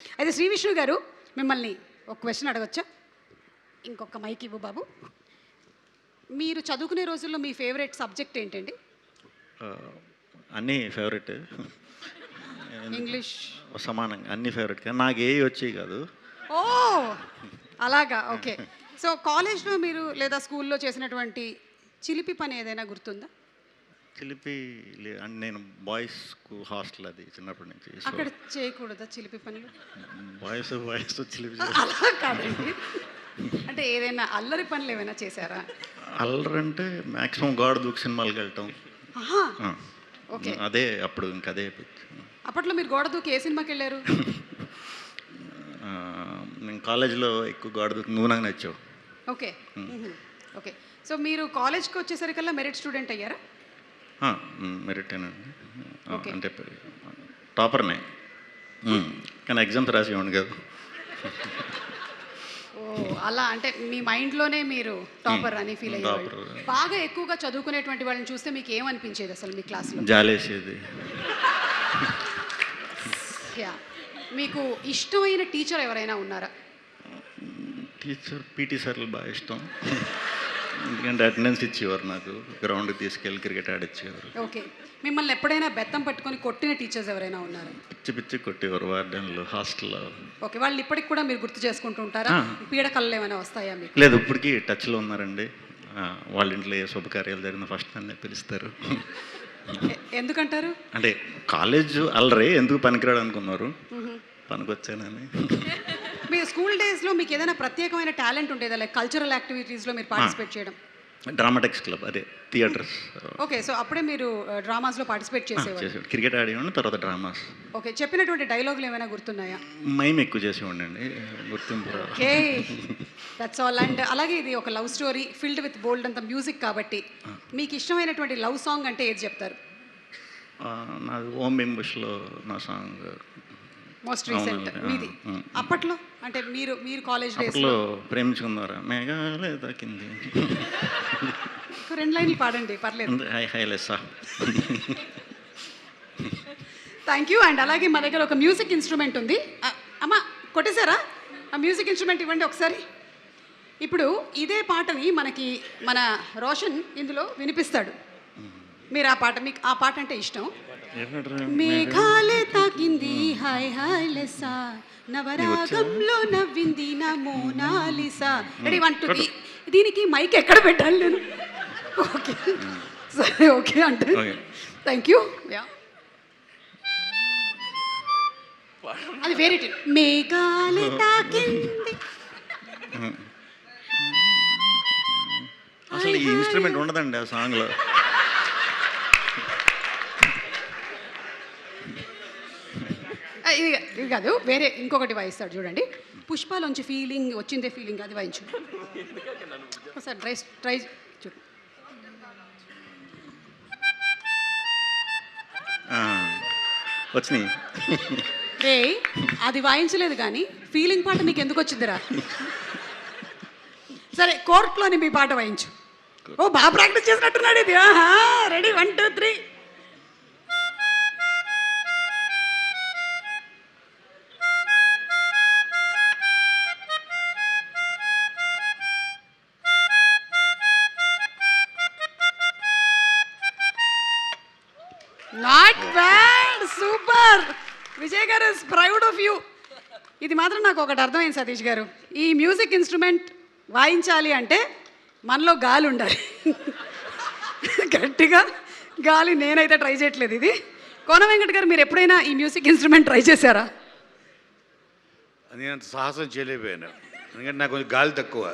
అయితే శ్రీ విష్ణు గారు మిమ్మల్ని ఒక క్వశ్చన్ అడగచ్చా? ఇంకొక మైక్ ఇవ్వు బాబు. మీరు చదువుకునే రోజుల్లో మీ ఫేవరెట్ సబ్జెక్ట్ ఏంటండి? అన్నీ ఫేవరెట్. ఇంగ్లీష్ సమానంగా అన్ని ఫేవరెట్, కానీ నాకు ఏ వచ్చేవి కాదు. ఓ అలాగా, ఓకే. సో కాలేజ్లో మీరు లేదా స్కూల్లో చేసినటువంటి చిలిపి పని ఏదైనా గుర్తుందా? చిలిపి అంటే నేను బాయ్స్ హాస్టల్, అది చిన్నప్పటి నుంచి. అక్కడ చేయకూడదా చిలిపి పనులు? బాయ్స్ చిలిపి అలా కాదండి, అంటే ఏదైనా అల్లరి పనులు ఏమైనా చేశారా? అల్లరి అంటే మ్యాక్సిమం గాడ్ దూక్ సినిమాలకు వెళ్ళటం. ఓకే, అదే అప్పుడు ఇంకా అదే. అప్పట్లో మీరు గోడ దూకి ఏ సినిమాకి వెళ్ళారు? నేను కాలేజీలో ఎక్కువ గాడ్ దూకి నువ్వు నాకు నచ్చావు. Okay okay. సో మీరు కాలేజ్కి వచ్చేసరికల్లా మెరిట్ స్టూడెంట్ అయ్యారా? మెరిట్ ఏనండి, అంటే టాపర్నే, కానీ ఎగ్జామ్స్ రాసేవాడిని కాదు. ఓ అలా, అంటే మీ మైండ్లోనే మీరు టాపర్ అని ఫీల్ అయ్యారు. బాగా ఎక్కువగా చదువుకునేటువంటి వాళ్ళని చూస్తే మీకు ఏమనిపించేది అసలు మీ క్లాస్లో? జాలేసేది. మీకు ఇష్టమైన టీచర్ ఎవరైనా ఉన్నారా? టీచర్ పీటీ సార్లు బాగా ఇష్టం, ఎందుకంటే అటెండెన్స్ ఇచ్చేవారు, నాకు గ్రౌండ్కి తీసుకెళ్ళి క్రికెట్ ఆడిచ్చేవారు. ఓకే. మిమ్మల్ని ఎప్పుడైనా బెత్తం పట్టుకొని కొట్టిన టీచర్స్ ఎవరైనా ఉన్నారా? పిచ్చి కొట్టేవారు వార్డెన్లు హాస్టల్లో. ఓకే, వాళ్ళు ఇప్పటికి కూడా మీరు గుర్తు చేసుకుంటూ ఉంటారా? పీడకళ్ళు ఏమైనా వస్తాయా మీకు? లేదు, ఇప్పటికీ టచ్లో ఉన్నారండి. వాళ్ళ ఇంట్లో ఏ శుభకార్యాలు జరిగిన ఫస్ట్ నన్నే పిలుస్తారు. ఎందుకంటారు? అంటే కాలేజ్ అల్లరే, ఎందుకు పనికిరాడు అనుకున్నారు, పనికొచ్చానని. మీ స్కూల్ డేస్లో మీకు ఏదైనా ప్రత్యేకమైన టాలెంట్ ఉండేదా, లైక్ కల్చరల్ యాక్టివిటీస్లో మీరు పార్టిసిపేట్ చేయడం? డ్రామాటిక్స్ క్లబ్, అదే థియేటర్స్. ఓకే, సో అప్పుడే మీరు డ్రామాస్లో పార్టిసిపేట్ చేసేవారు? క్రికెట్ ఆడేవాడిని, తర్వాత డ్రామాస్. ఓకే, చెప్పినటువంటి డైలాగులు ఏమైనా గుర్తున్నాయా? మైమ్ ఎక్కువ చేసేవాడిని అండి, గుర్తింపు. Okay, that's all. అండ్ అలాగే ఇది ఒక లవ్ స్టోరీ ఫిల్డ్ విత్ బోల్డ్ అంత మ్యూజిక్ కాబట్టి మీకు ఇష్టమైనటువంటి లవ్ సాంగ్ అంటే ఏది చెప్తారు? నాకు ఓం బింబుష్లో నా సాంగ్ మోస్ట్ రీసెంట్ మీది. అప్పట్లో అంటే మీరు కాలేజ్ డేస్లో ప్రేమించుకున్నారా మేఘాలే తాకింది, రెండు లైన్లు పాడండి, పర్లేదు. హైలెస్సా. Thank you. అండ్ అలాగే మా దగ్గర ఒక మ్యూజిక్ ఇన్స్ట్రుమెంట్ ఉంది. అమ్మ కొట్టేశారా? ఆ మ్యూజిక్ ఇన్స్ట్రుమెంట్ ఇవ్వండి ఒకసారి. ఇప్పుడు ఇదే పాటని మన రోషన్ ఇందులో వినిపిస్తాడు. మీరు మీకు ఆ పాట అంటే ఇష్టం. మేఘాలే తాకింది హాయ్ హాయ్ లెస్సా, నవరాగంలో నవ్వింది నా మోనాలిసా. రెడీ 1 2 దీనికి మైక్ ఎక్కడ పెట్టాలి నేను? ఓకే సరే, ఓకే అంటే థ్యాంక్ యూ. అది వేరే మేఘాలే తాకింది. అసలు ఈ ఇన్స్ట్రుమెంట్ ఉండదండి ఆ సాంగ్లో. ఇది కాదు, వేరే ఇంకొకటి వాయిస్తాడు చూడండి. పుష్పలోంచి ఫీలింగ్ వచ్చిందే, ఫీలింగ్ అది వాయించు ఒకసారి. ట్రై చూడు. వచ్చినాయి రే, అది వాయించలేదు కానీ ఫీలింగ్ పాట నీకు ఎందుకు వచ్చిందిరా? సరే, కోర్టులోని మీ పాట వాయించు. ఓ బాగా ప్రాక్టీస్ చేసినట్టున్నాడు ఇది. Ready 1 2 3. Not bad, super. Vijay గారు ఇస్ ప్రౌడ్ ఆఫ్ యూ. ఇది మాత్రం నాకు ఒకటి అర్థమైంది సతీష్ గారు, ఈ మ్యూజిక్ ఇన్స్ట్రుమెంట్ వాయించాలి అంటే మనలో గాలి ఉండాలి. గట్టిగా గాలి నేనైతే ట్రై చేయట్లేదు. ఇది కోన వెంకట్ గారు, మీరు ఎప్పుడైనా ఈ మ్యూజిక్ ఇన్స్ట్రుమెంట్ ట్రై చేశారా? నేను అంత సాహసం చేయలేకపోయాను, ఎందుకంటే నాకు కొంచెం గాలి తక్కువ.